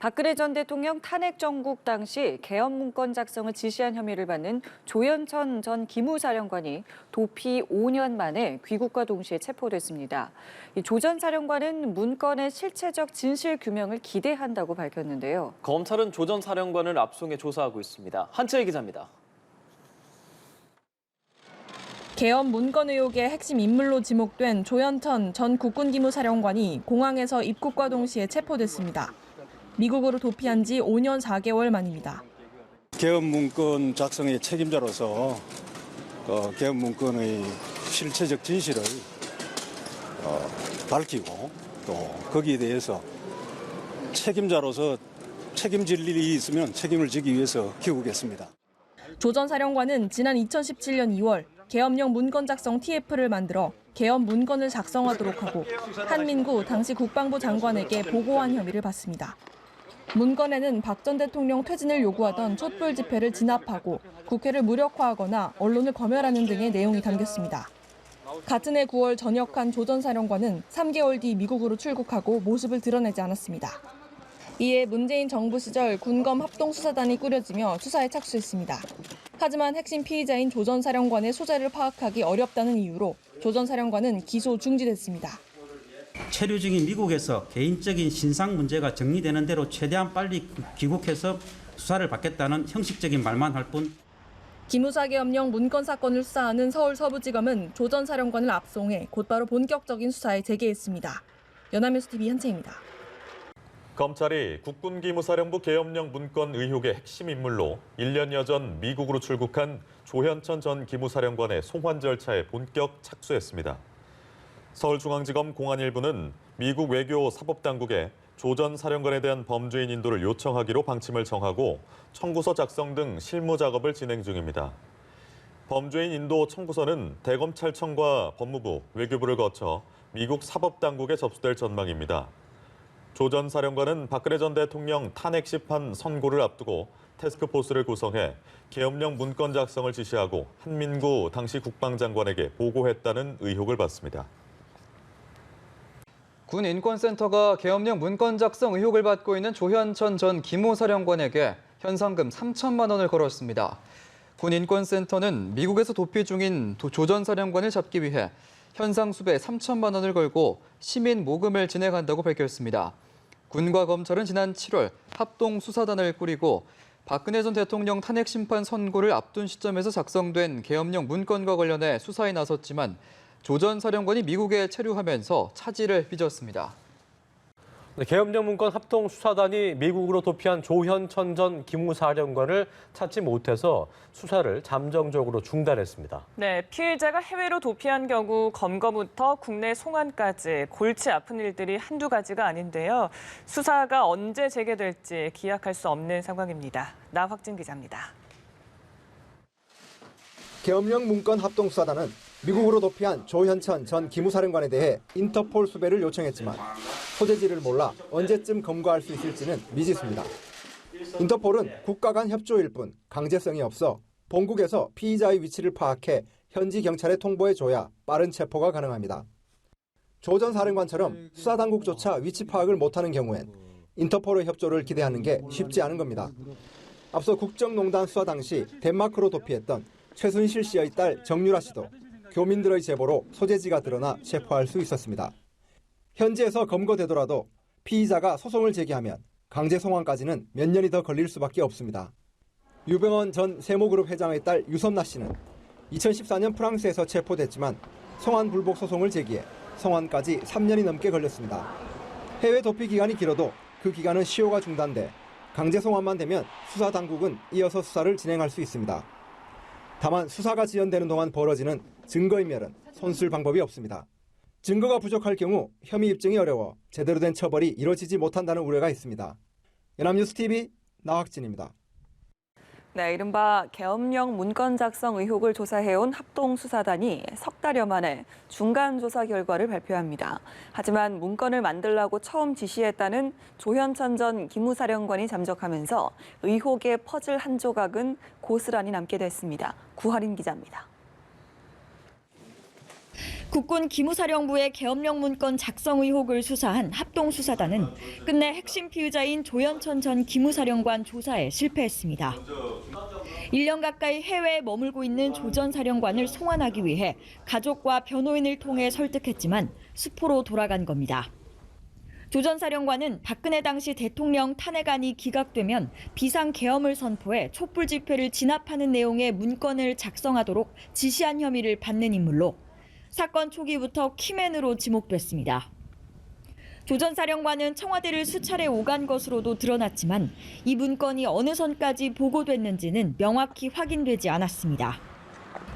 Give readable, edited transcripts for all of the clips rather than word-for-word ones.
박근혜 전 대통령 탄핵 정국 당시 계엄 문건 작성을 지시한 혐의를 받는 조현천 전 기무사령관이 도피 5년 만에 귀국과 동시에 체포됐습니다. 조 전 사령관은 문건의 실체적 진실 규명을 기대한다고 밝혔는데요. 검찰은 조 전 사령관을 압송해 조사하고 있습니다. 한채희 기자입니다. 계엄 문건 의혹의 핵심 인물로 지목된 조현천 전 국군기무사령관이 공항에서 입국과 동시에 체포됐습니다. 미국으로 도피한 지 5년 4개월 만입니다. 계엄 문건 작성의 책임자로서 계엄 문건의 실체적 진실을 밝히고 또 거기에 대해서 책임자로서 책임질 일이 있으면 책임을 지기 위해서 귀국했습니다. 조 전 사령관은 지난 2017년 2월 계엄령 문건 작성 TF를 만들어 계엄 문건을 작성하도록 하고 한민구 당시 국방부 장관에게 보고한 혐의를 받습니다. 문건에는 박 전 대통령 퇴진을 요구하던 촛불 집회를 진압하고 국회를 무력화하거나 언론을 검열하는 등의 내용이 담겼습니다. 같은 해 9월 전역한 조 전 사령관은 3개월 뒤 미국으로 출국하고 모습을 드러내지 않았습니다. 이에 문재인 정부 시절 군검 합동수사단이 꾸려지며 수사에 착수했습니다. 하지만 핵심 피의자인 조 전 사령관의 소재를 파악하기 어렵다는 이유로 조 전 사령관은 기소 중지됐습니다. 체류 중인 미국에서 개인적인 신상 문제가 정리되는 대로 최대한 빨리 귀국해서 수사를 받겠다는 형식적인 말만 할 뿐. 기무사 계엄령 문건 사건을 수사하는 서울 서부지검은 조 전 사령관을 압송해 곧바로 본격적인 수사에 재개했습니다. 연합뉴스TV 한채입니다. 검찰이 국군기무사령부 계엄령 문건 의혹의 핵심 인물로 1년여 전 미국으로 출국한 조현천 전 기무사령관의 송환 절차에 본격 착수했습니다. 서울중앙지검 공안일부는 미국 외교사법당국에 조 전 사령관에 대한 범죄인 인도를 요청하기로 방침을 정하고 청구서 작성 등 실무 작업을 진행 중입니다. 범죄인 인도 청구서는 대검찰청과 법무부, 외교부를 거쳐 미국 사법당국에 접수될 전망입니다. 조 전 사령관은 박근혜 전 대통령 탄핵 심판 선고를 앞두고 태스크포스를 구성해 계엄령 문건 작성을 지시하고 한민구 당시 국방장관에게 보고했다는 의혹을 받습니다. 군인권센터가 계엄령 문건 작성 의혹을 받고 있는 조현천 전 기무사령관에게 현상금 3천만 원을 걸었습니다. 군인권센터는 미국에서 도피 중인 조 전 사령관을 잡기 위해 현상수배 3천만 원을 걸고 시민 모금을 진행한다고 밝혔습니다. 군과 검찰은 지난 7월 합동수사단을 꾸리고 박근혜 전 대통령 탄핵 심판 선고를 앞둔 시점에서 작성된 계엄령 문건과 관련해 수사에 나섰지만 조 전 사령관이 미국에 체류하면서 차질을 빚었습니다. 계엄령 문건 합동수사단이 미국으로 도피한 조현천 전 기무사령관을 찾지 못해서 수사를 잠정적으로 중단했습니다. 네, 피해자가 해외로 도피한 경우 검거부터 국내 송환까지 골치 아픈 일들이 한두 가지가 아닌데요. 수사가 언제 재개될지 기약할 수 없는 상황입니다. 나확진 기자입니다. 계엄령 문건 합동수사단은 미국으로 도피한 조현천 전 기무사령관에 대해 인터폴 수배를 요청했지만 소재지를 몰라 언제쯤 검거할 수 있을지는 미지수입니다. 인터폴은 국가 간 협조일 뿐 강제성이 없어 본국에서 피의자의 위치를 파악해 현지 경찰에 통보해줘야 빠른 체포가 가능합니다. 조 전 사령관처럼 수사당국조차 위치 파악을 못하는 경우엔 인터폴의 협조를 기대하는 게 쉽지 않은 겁니다. 앞서 국정농단 수사 당시 덴마크로 도피했던 최순실 씨의 딸 정유라 씨도 교민들의 제보로 소재지가 드러나 체포할 수 있었습니다. 현지에서 검거되더라도 피의자가 소송을 제기하면 강제 송환까지는 몇 년이 더 걸릴 수밖에 없습니다. 유병헌 전 세모그룹 회장의 딸 유선나 씨는 2014년 프랑스에서 체포됐지만 송환 불복 소송을 제기해 송환까지 3년이 넘게 걸렸습니다. 해외 도피 기간이 길어도 그 기간은 시효가 중단돼 강제 송환만 되면 수사 당국은 이어서 수사를 진행할 수 있습니다. 다만 수사가 지연되는 동안 벌어지는 증거인멸은 손쓸 방법이 없습니다. 증거가 부족할 경우 혐의 입증이 어려워 제대로 된 처벌이 이뤄지지 못한다는 우려가 있습니다. 연합뉴스TV 나확진입니다. 네, 이른바 계엄령 문건 작성 의혹을 조사해온 합동수사단이 석 달여 만에 중간 조사 결과를 발표합니다. 하지만 문건을 만들라고 처음 지시했다는 조현천 전 기무사령관이 잠적하면서 의혹의 퍼즐 한 조각은 고스란히 남게 됐습니다. 구하린 기자입니다. 국군 기무사령부의 계엄령 문건 작성 의혹을 수사한 합동수사단은 끝내 핵심 피의자인 조현천 전 기무사령관 조사에 실패했습니다. 1년 가까이 해외에 머물고 있는 조 전 사령관을 송환하기 위해 가족과 변호인을 통해 설득했지만 수포로 돌아간 겁니다. 조 전 사령관은 박근혜 당시 대통령 탄핵안이 기각되면 비상계엄을 선포해 촛불 집회를 진압하는 내용의 문건을 작성하도록 지시한 혐의를 받는 인물로 사건 초기부터 키맨으로 지목됐습니다. 조 전 사령관은 청와대를 수차례 오간 것으로도 드러났지만 이 문건이 어느 선까지 보고됐는지는 명확히 확인되지 않았습니다.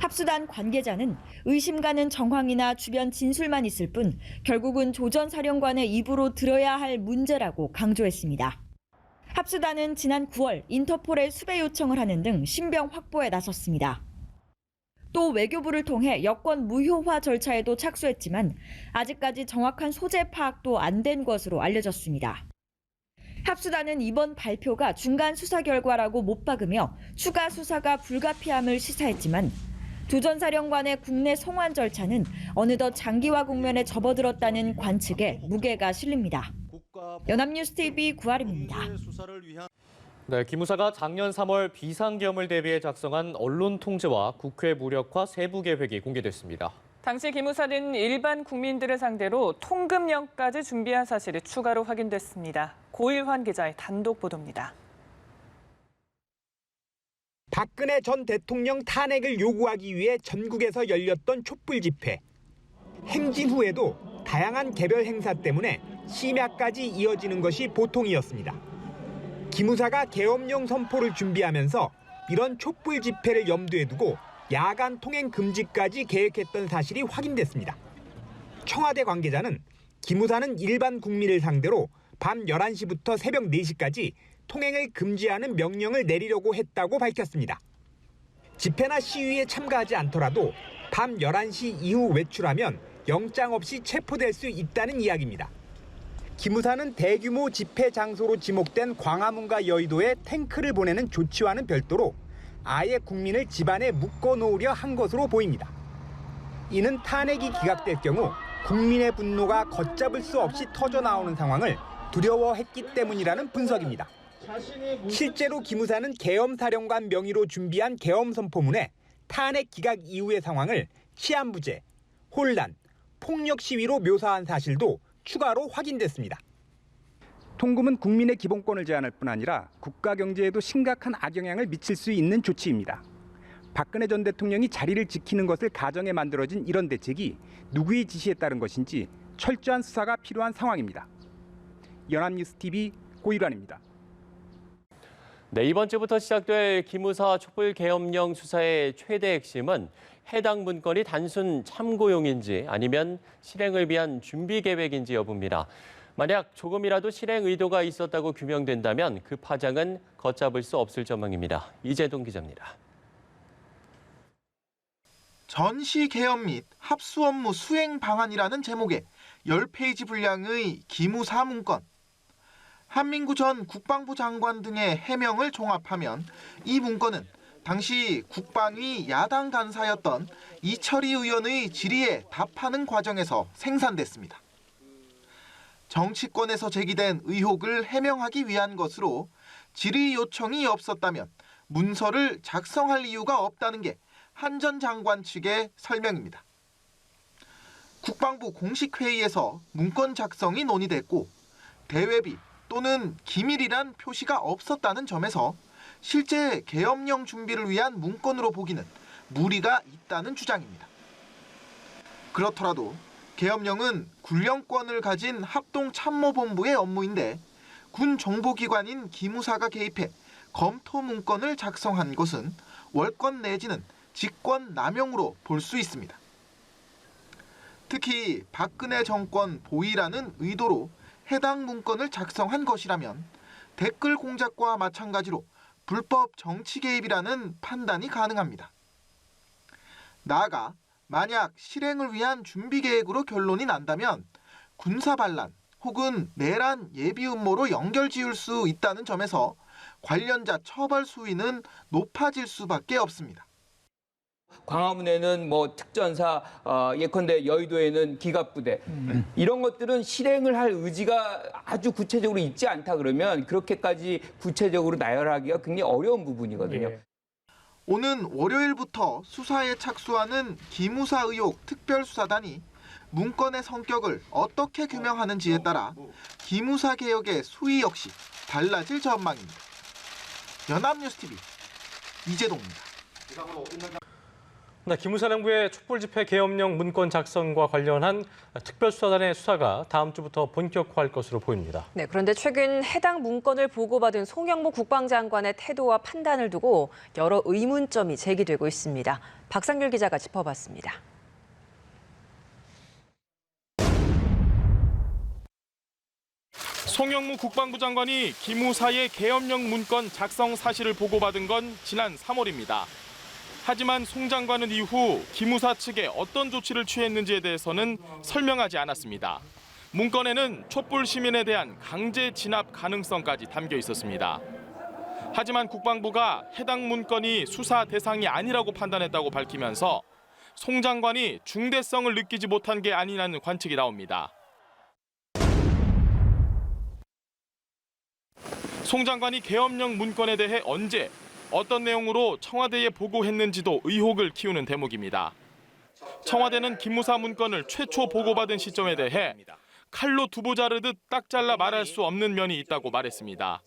합수단 관계자는 의심 가는 정황이나 주변 진술만 있을 뿐 결국은 조 전 사령관의 입으로 들어야 할 문제라고 강조했습니다. 합수단은 지난 9월 인터폴에 수배 요청을 하는 등 신병 확보에 나섰습니다. 또 외교부를 통해 여권 무효화 절차에도 착수했지만 아직까지 정확한 소재 파악도 안 된 것으로 알려졌습니다. 합수단은 이번 발표가 중간 수사 결과라고 못 박으며 추가 수사가 불가피함을 시사했지만 조 전 사령관의 국내 송환 절차는 어느덧 장기화 국면에 접어들었다는 관측에 무게가 실립니다. 연합뉴스 TV 구아름입니다. 네, 기무사가 작년 3월 비상계엄을 대비해 작성한 언론 통제와 국회 무력화 세부 계획이 공개됐습니다. 당시 기무사는 일반 국민들을 상대로 통금령까지 준비한 사실이 추가로 확인됐습니다. 고일환 기자의 단독 보도입니다. 박근혜 전 대통령 탄핵을 요구하기 위해 전국에서 열렸던 촛불 집회. 행진 후에도 다양한 개별 행사 때문에 심야까지 이어지는 것이 보통이었습니다. 기무사가 계엄령 선포를 준비하면서 이런 촛불 집회를 염두에 두고 야간 통행 금지까지 계획했던 사실이 확인됐습니다. 청와대 관계자는 기무사는 일반 국민을 상대로 밤 11시부터 새벽 4시까지 통행을 금지하는 명령을 내리려고 했다고 밝혔습니다. 집회나 시위에 참가하지 않더라도 밤 11시 이후 외출하면 영장 없이 체포될 수 있다는 이야기입니다. 기무사는 대규모 집회 장소로 지목된 광화문과 여의도에 탱크를 보내는 조치와는 별도로 아예 국민을 집안에 묶어놓으려 한 것으로 보입니다. 이는 탄핵이 기각될 경우 국민의 분노가 걷잡을 수 없이 터져나오는 상황을 두려워했기 때문이라는 분석입니다. 실제로 기무사는 계엄사령관 명의로 준비한 계엄선포문에 탄핵 기각 이후의 상황을 치안부재, 혼란, 폭력 시위로 묘사한 사실도 추가로 확인됐습니다. 통금은 국민의 기본권을 제한할 뿐 아니라 국가 경제에도 심각한 악영향을 미칠 수 있는 조치입니다. 박근혜 전 대통령이 자리를 지키는 것을 가정해 만들어진 이런 대책이 누구의 지시에 따른 것인지 철저한 수사가 필요한 상황입니다. 연합뉴스 TV 고일환입니다. 네, 이번 주부터 시작될 기무사 촛불 계엄령 수사의 최대 핵심은 해당 문건이 단순 참고용인지 아니면 실행을 위한 준비 계획인지 여부입니다. 만약 조금이라도 실행 의도가 있었다고 규명된다면 그 파장은 걷잡을 수 없을 전망입니다. 이재동 기자입니다. 전시 개엄 및 합수 업무 수행 방안이라는 제목의 10페이지 분량의 기무사 문건. 한민구 전 국방부 장관 등의 해명을 종합하면 이 문건은 당시 국방위 야당 간사였던 이철희 의원의 질의에 답하는 과정에서 생산됐습니다. 정치권에서 제기된 의혹을 해명하기 위한 것으로 질의 요청이 없었다면 문서를 작성할 이유가 없다는 게 한 전 장관 측의 설명입니다. 국방부 공식 회의에서 문건 작성이 논의됐고 대외비 또는 기밀이란 표시가 없었다는 점에서 실제 계엄령 준비를 위한 문건으로 보기는 무리가 있다는 주장입니다. 그렇더라도 계엄령은 군령권을 가진 합동참모본부의 업무인데 군 정보기관인 기무사가 개입해 검토 문건을 작성한 것은 월권 내지는 직권 남용으로 볼 수 있습니다. 특히 박근혜 정권 보위라는 의도로 해당 문건을 작성한 것이라면 댓글 공작과 마찬가지로 불법 정치 개입이라는 판단이 가능합니다. 나아가 만약 실행을 위한 준비 계획으로 결론이 난다면 군사 반란 혹은 내란 예비 음모로 연결지을 수 있다는 점에서 관련자 처벌 수위는 높아질 수밖에 없습니다. 광화문에는 뭐 특전사, 예컨대 여의도에는 기갑부대 이런 것들은 실행을 할 의지가 아주 구체적으로 있지 않다 그러면 그렇게까지 구체적으로 나열하기가 굉장히 어려운 부분이거든요. 오는 월요일부터 수사에 착수하는 기무사 의혹 특별수사단이 문건의 성격을 어떻게 규명하는지에 따라 기무사 개혁의 수위 역시 달라질 전망입니다. 연합뉴스TV 이재동입니다. 네, 기무사령부의 촛불집회 계엄령 문건 작성과 관련한 특별수사단의 수사가 다음 주부터 본격화할 것으로 보입니다. 네, 그런데 최근 해당 문건을 보고받은 송영무 국방장관의 태도와 판단을 두고 여러 의문점이 제기되고 있습니다. 박상률 기자가 짚어봤습니다. 송영무 국방부 장관이 기무사의 계엄령 문건 작성 사실을 보고받은 건 지난 3월입니다. 하지만 송 장관은 이후 기무사 측에 어떤 조치를 취했는지에 대해서는 설명하지 않았습니다. 문건에는 촛불 시민에 대한 강제 진압 가능성까지 담겨 있었습니다. 하지만 국방부가 해당 문건이 수사 대상이 아니라고 판단했다고 밝히면서 송 장관이 중대성을 느끼지 못한 게 아니라는 관측이 나옵니다. 송 장관이 계엄령 문건에 대해 언제 어떤 내용으로 청와대에 보고했는지도 의혹을 키우는 대목입니다. 청와대는 기무사 문건을 최초 보고받은 시점에 대해 칼로 두부 자르듯 딱 잘라 말할 수 없는 면이 있다고 말했습니다.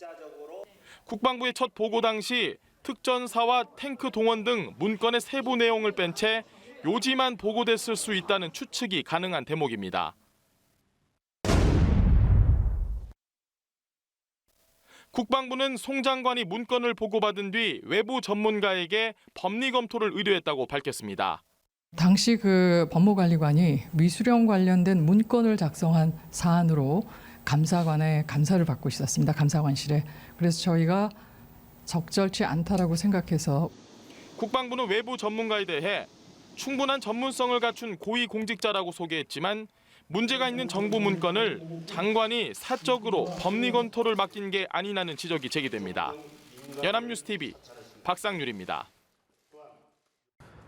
국방부의 첫 보고 당시 특전사와 탱크 동원 등 문건의 세부 내용을 뺀 채 요지만 보고됐을 수 있다는 추측이 가능한 대목입니다. 국방부는 송 장관이 문건을 보고받은 뒤 외부 전문가에게 법리 검토를 의뢰했다고 밝혔습니다. 당시 그 법무관리관이 위수령 관련된 문건을 작성한 사안으로 감사관의 감사를 받고 있었습니다. 감사관실에. 그래서 저희가 적절치 않다라고 생각해서 국방부는 외부 전문가에 대해 충분한 전문성을 갖춘 고위공직자라고 소개했지만 문제가 있는 정부 문건을 장관이 사적으로 법리 검토를 맡긴 게 아니라는 지적이 제기됩니다. 연합뉴스TV 박상률입니다.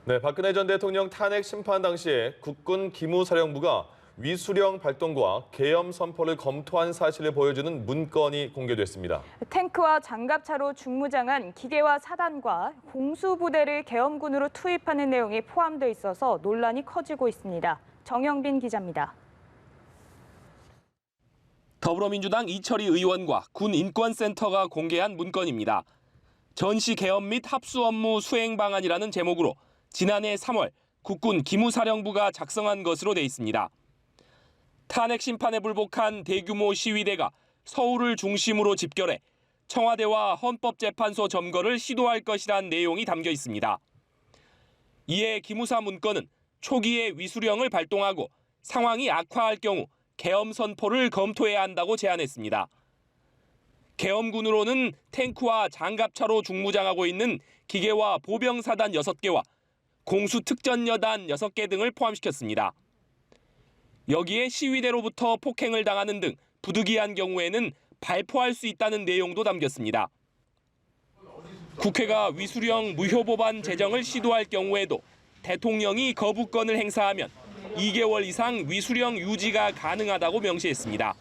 네, 박근혜 전 대통령 탄핵 심판 당시에 국군 기무사령부가 위수령 발동과 계엄 선포를 검토한 사실을 보여주는 문건이 공개됐습니다. 탱크와 장갑차로 중무장한 기계화 사단과 공수부대를 계엄군으로 투입하는 내용이 포함돼 있어서 논란이 커지고 있습니다. 정영빈 기자입니다. 더불어민주당 이철희 의원과 군인권센터가 공개한 문건입니다. 전시 개엄 및 합수 업무 수행 방안이라는 제목으로 지난해 3월 국군 기무사령부가 작성한 것으로 돼 있습니다. 탄핵 심판에 불복한 대규모 시위대가 서울을 중심으로 집결해 청와대와 헌법재판소 점거를 시도할 것이란 내용이 담겨 있습니다. 이에 기무사 문건은 초기에 위수령을 발동하고 상황이 악화할 경우 계엄 선포를 검토해야 한다고 제안했습니다. 계엄군으로는 탱크와 장갑차로 중무장하고 있는 기계화 보병사단 6개와 공수특전여단 6개 등을 포함시켰습니다. 여기에 시위대로부터 폭행을 당하는 등 부득이한 경우에는 발포할 수 있다는 내용도 담겼습니다. 국회가 위수령 무효법안 제정을 시도할 경우에도 대통령이 거부권을 행사하면 2개월 이상 위수령 유지가 가능하다고 명시했습니다.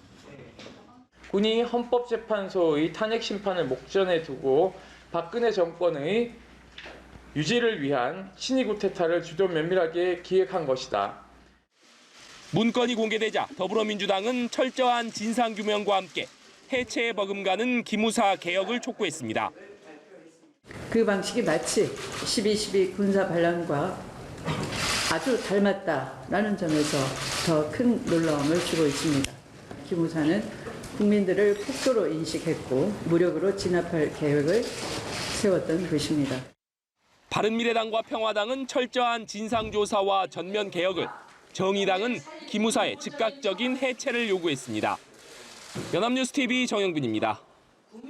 군이 헌법재판소의 탄핵 심판을 목전에 두고 박근혜 정권의 유지를 위한 신의 쿠데타를 주도 면밀하게 기획한 것이다. 문건이 공개되자 더불어민주당은 철저한 진상규명과 함께 해체에 버금가는 기무사 개혁을 촉구했습니다. 그 방식이 마치 12.12 군사 반란과 아주 닮았다라는 점에서 더 큰 놀라움을 주고 있습니다. 기무사는 국민들을 폭도로 인식했고 무력으로 진압할 계획을 세웠던 것입니다. 바른미래당과 평화당은 철저한 진상조사와 전면 개혁을, 정의당은 기무사의 즉각적인 해체를 요구했습니다. 연합뉴스TV 정영빈입니다.